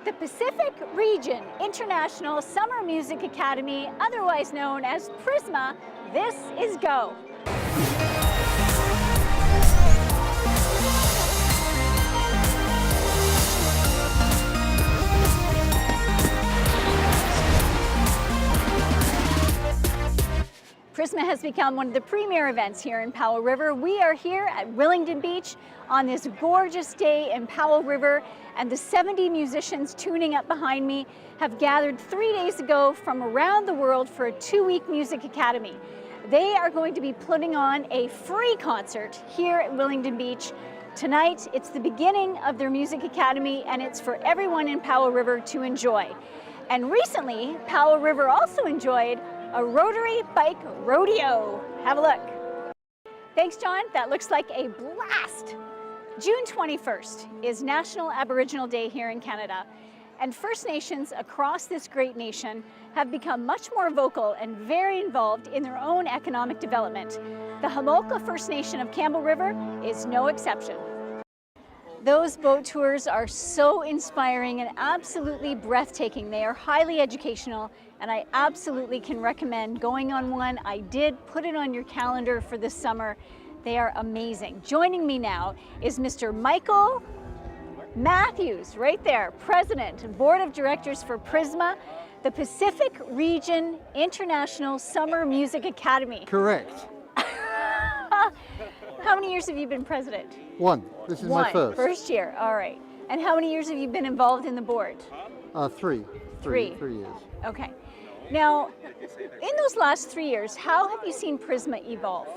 The Pacific Region International Summer Music Academy, otherwise known as PRISMA, this is Go. PRISMA has become one of the premier events here in Powell River. We are here at Willingdon Beach on this gorgeous day in Powell River, and the 70 musicians tuning up behind me have gathered 3 days ago from around the world for a 2-week music academy. They are going to be putting on a free concert here at Willingdon Beach. Tonight, it's the beginning of their music academy, and it's for everyone in Powell River to enjoy. And recently, Powell River also enjoyed a Rotary Bike Rodeo. Have a look. Thanks, John. That looks like a blast. June 21st is National Aboriginal Day here in Canada, and First Nations across this great nation have become much more vocal and very involved in their own economic development. The Homolka First Nation of Campbell River is no exception. Those boat tours are so inspiring and absolutely breathtaking. They are highly educational, and I absolutely can recommend going on one. I did put it on your calendar for this summer. They are amazing. Joining me now is Mr. Michael Matthews, right there, President and Board of Directors for PRISMA, the Pacific Region International Summer Music Academy. Correct. How many years have you been president? One. This is my first. First year, all right. And how many years have you been involved in the board? Three. 3 years. Okay. Now, in those last 3 years, how have you seen PRISMA evolve?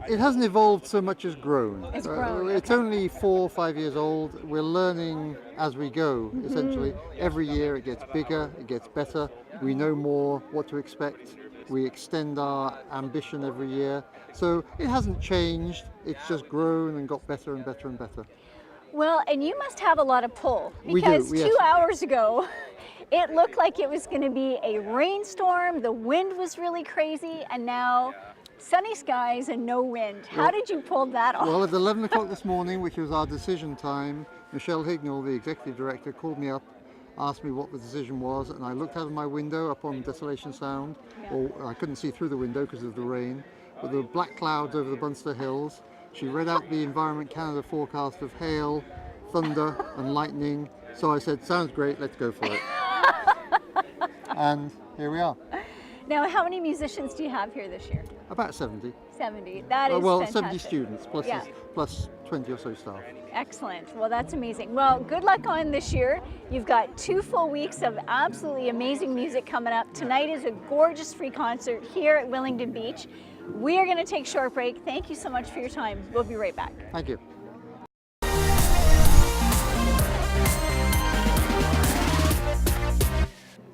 It hasn't evolved so much as grown. It's grown. It's only 4 or 5 years old. We're learning as we go, essentially. Every year it gets bigger, it gets better. We know more what to expect. We extend our ambition every year. So it hasn't changed, it's just grown and got better and better and better. Well, and you must have a lot of pull, because we do, yes. 2 hours ago, it looked like it was going to be a rainstorm, the wind was really crazy, and now sunny skies and no wind. How did you pull that off? Well, at 11 o'clock this morning, which was our decision time, Michelle Hignall, the executive director, called me up, asked me what the decision was, and I looked out of my window up on Desolation Sound, or I couldn't see through the window because of the rain, but there were black clouds over the Bunster Hills. She read out the Environment Canada forecast of hail, thunder and lightning, so I said, sounds great, let's go for it. And here we are. Now, how many musicians do you have here this year? About 70. 70, that is well, fantastic. 70 students, plus 20 or so staff. Excellent. Well, that's amazing. Well, good luck on this year. You've got 2 full weeks of absolutely amazing music coming up. Tonight is a gorgeous free concert here at Willingdon Beach. We are going to take a short break. Thank you so much for your time. We'll be right back. Thank you.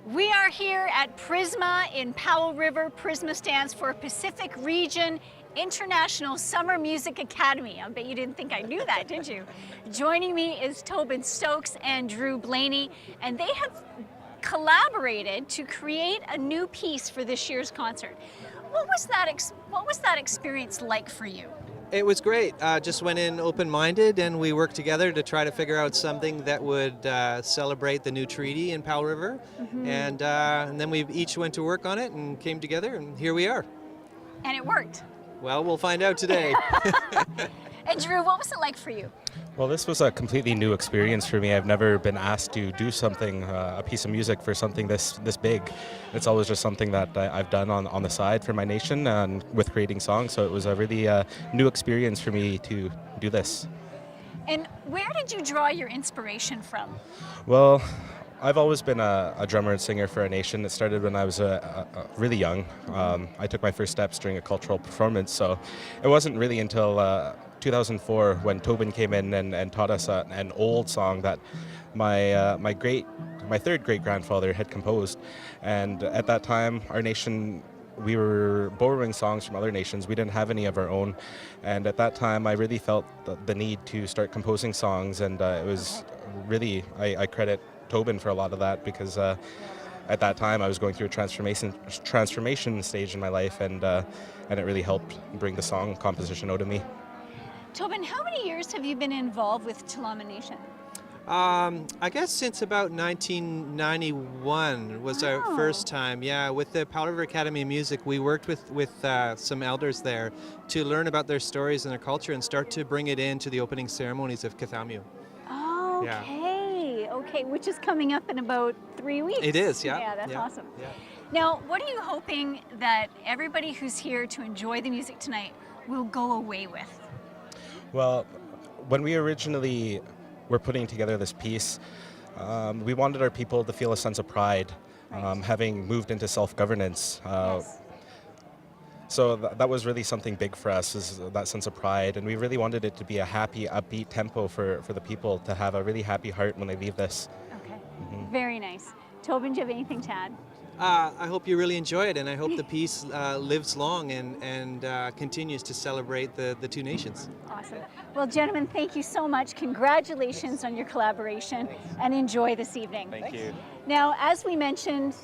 We are here at PRISMA in Powell River. PRISMA stands for Pacific Region International Summer Music Academy. I bet you didn't think I knew that, did you? Joining me is Tobin, Stokes, and Blaney, and they have collaborated to create a new piece for this year's concert. What was that experience like for you? It was great. Just went in open-minded, and we worked together to try to figure out something that would celebrate the new treaty in Powell River. And then we each went to work on it and came together, and here we are. And it worked. Well, we'll find out today. And Drew, what was it like for you? Well, this was a completely new experience for me. I've never been asked to do something, a piece of music for something this big. It's always just something that I've done on the side for my nation and with creating songs. So it was a really new experience for me to do this. And where did you draw your inspiration from? Well, I've always been a drummer and singer for a nation. It started when I was really young. I took my first steps during a cultural performance. So it wasn't really until 2004 when Tobin came in and taught us an old song that my third great grandfather had composed. And at that time, our nation, we were borrowing songs from other nations. We didn't have any of our own. And at that time, I really felt the need to start composing songs. And it was really, I credit Tobin for a lot of that, because at that time I was going through a transformation stage in my life, and it really helped bring the song composition out of me. Tobin, how many years have you been involved with Tla'amin Nation? I guess since about 1991 was our first time. Yeah, with the Powell River Academy of Music, we worked with some elders there to learn about their stories and their culture and start to bring it into the opening ceremonies of Tla'amin. Oh, Yeah. okay, okay, which is coming up in about 3 weeks. It is, yeah. Yeah, that's yeah. awesome. Yeah. Now, what are you hoping that everybody who's here to enjoy the music tonight will go away with? Well, when we originally were putting together this piece, we wanted our people to feel a sense of pride, having moved into self-governance. Yes. So that was really something big for us, is that sense of pride, and we really wanted it to be a happy, upbeat tempo for the people to have a really happy heart when they leave this. Okay, very nice. Tobin, do you have anything to add? I hope you really enjoy it, and I hope the piece lives long and continues to celebrate the two nations. Awesome. Well, gentlemen, thank you so much. Congratulations on your collaboration, and enjoy this evening. Thank you. Now, as we mentioned,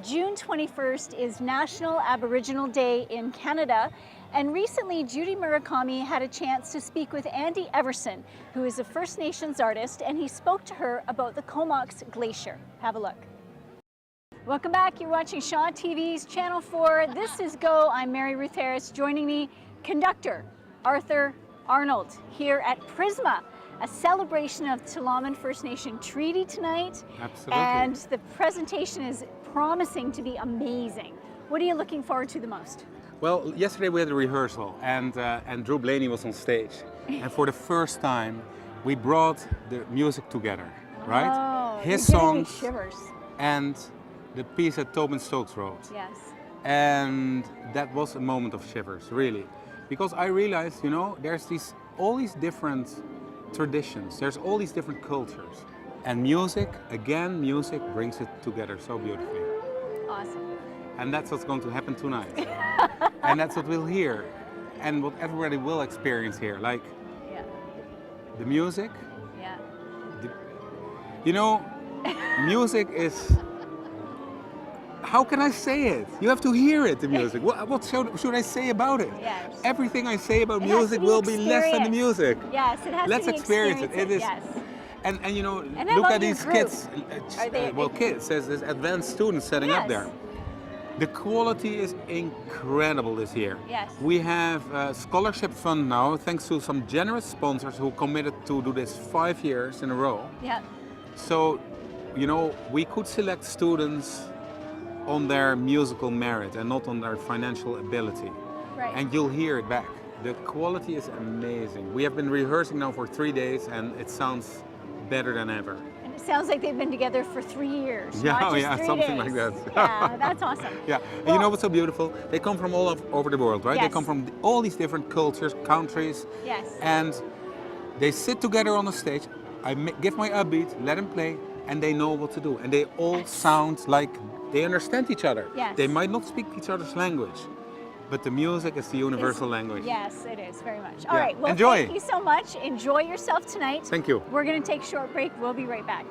June 21st is National Aboriginal Day in Canada, and recently Judy Murakami had a chance to speak with Andy Everson, who is a First Nations artist, and he spoke to her about the Comox Glacier. Have a look. Welcome back. You're watching Shaw TV's Channel 4. This is Go. I'm Mary Ruth Harris. Joining me, conductor Arthur Arnold here at PRISMA, a celebration of Tla'amin First Nation Treaty tonight. Absolutely. And the presentation is promising to be amazing. What are you looking forward to the most? Well, yesterday we had a rehearsal and Blaney was on stage. And for the first time, we brought the music together, right? Oh, His you're giving me songs shivers. and the piece that Tobin Stokes wrote. Yes. And that was a moment of shivers, really. Because I realized, you know, there's all these different traditions, there's all these different cultures. And music, again, music brings it together so beautifully. Awesome. And that's what's going to happen tonight. And that's what we'll hear. And what everybody will experience here, like Yeah. the music. Yeah. You know, music is, how can I say it? You have to hear it, the music. What should I say about it? Yes. Everything I say about It has to music be will be less than the music. Yes, it has Let's to be experience it. It is. Yes. And you know, And how look about at your these group? kids. Are they- Well, kids, there's advanced students setting up Yes. there. The quality is incredible this year. Yes. We have a scholarship fund now, thanks to some generous sponsors who committed to do this 5 years in a row. Yeah. So, you know, we could select students on their musical merit and not on their financial ability. Right. And you'll hear it back. The quality is amazing. We have been rehearsing now for 3 days and it sounds better than ever. And it sounds like they've been together for 3 years. Yeah, not just yeah, 3 something days. like that. Yeah, that's awesome. Yeah, and you know what's so beautiful? They come from all over the world, right? Yes. They come from all these different cultures, countries, Yes. and they sit together on the stage. I give my upbeat, let them play, and they know what to do. And they all sound like they understand each other. Yes. They might not speak each other's language, but the music is the universal language. Yes, it is very much. All Yeah. right. Well, Enjoy. thank you so much. Enjoy yourself tonight. Thank you. We're going to take a short break. We'll be right back.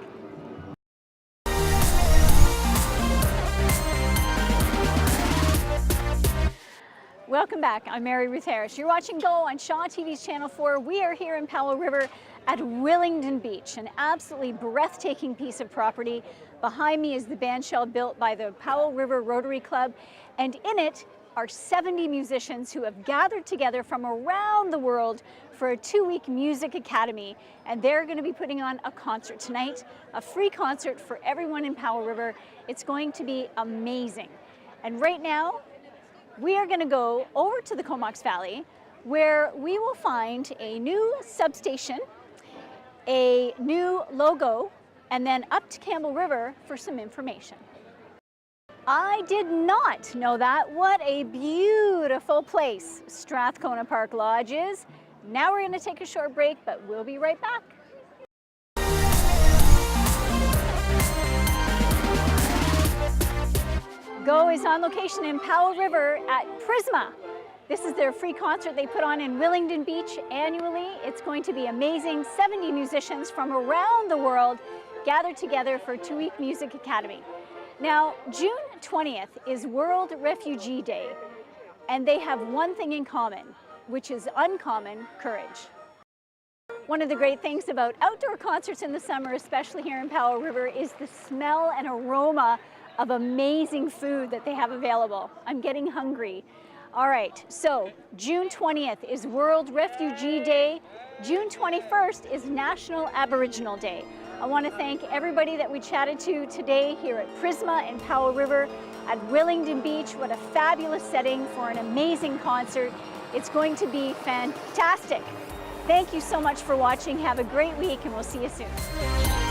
Welcome back. I'm Mary Ruth Harris. You're watching Go on Shaw TV's Channel 4. We are here in Powell River at Willingdon Beach, an absolutely breathtaking piece of property. Behind me is the bandshell built by the Powell River Rotary Club, and in it are 70 musicians who have gathered together from around the world for a 2-week music academy, and they're going to be putting on a concert tonight, a free concert for everyone in Powell River. It's going to be amazing. And right now, we are going to go over to the Comox Valley, where we will find a new substation, a new logo, and then up to Campbell River for some information. I did not know that. What a beautiful place Strathcona Park Lodge is. Now we're going to take a short break, but we'll be right back. Go is on location in Powell River at PRISMA. This is their free concert they put on in Willingdon Beach annually. It's going to be amazing. 70 musicians from around the world gathered together for a 2-week music academy. Now, June 20th is World Refugee Day, and they have one thing in common, which is uncommon courage. One of the great things about outdoor concerts in the summer, especially here in Powell River, is the smell and aroma of amazing food that they have available. I'm getting hungry. All right, so June 20th is World Refugee Day. June 21st is National Aboriginal Day. I want to thank everybody that we chatted to today here at PRISMA in Powell River at Willingdon Beach. What a fabulous setting for an amazing concert. It's going to be fantastic. Thank you so much for watching. Have a great week, and we'll see you soon.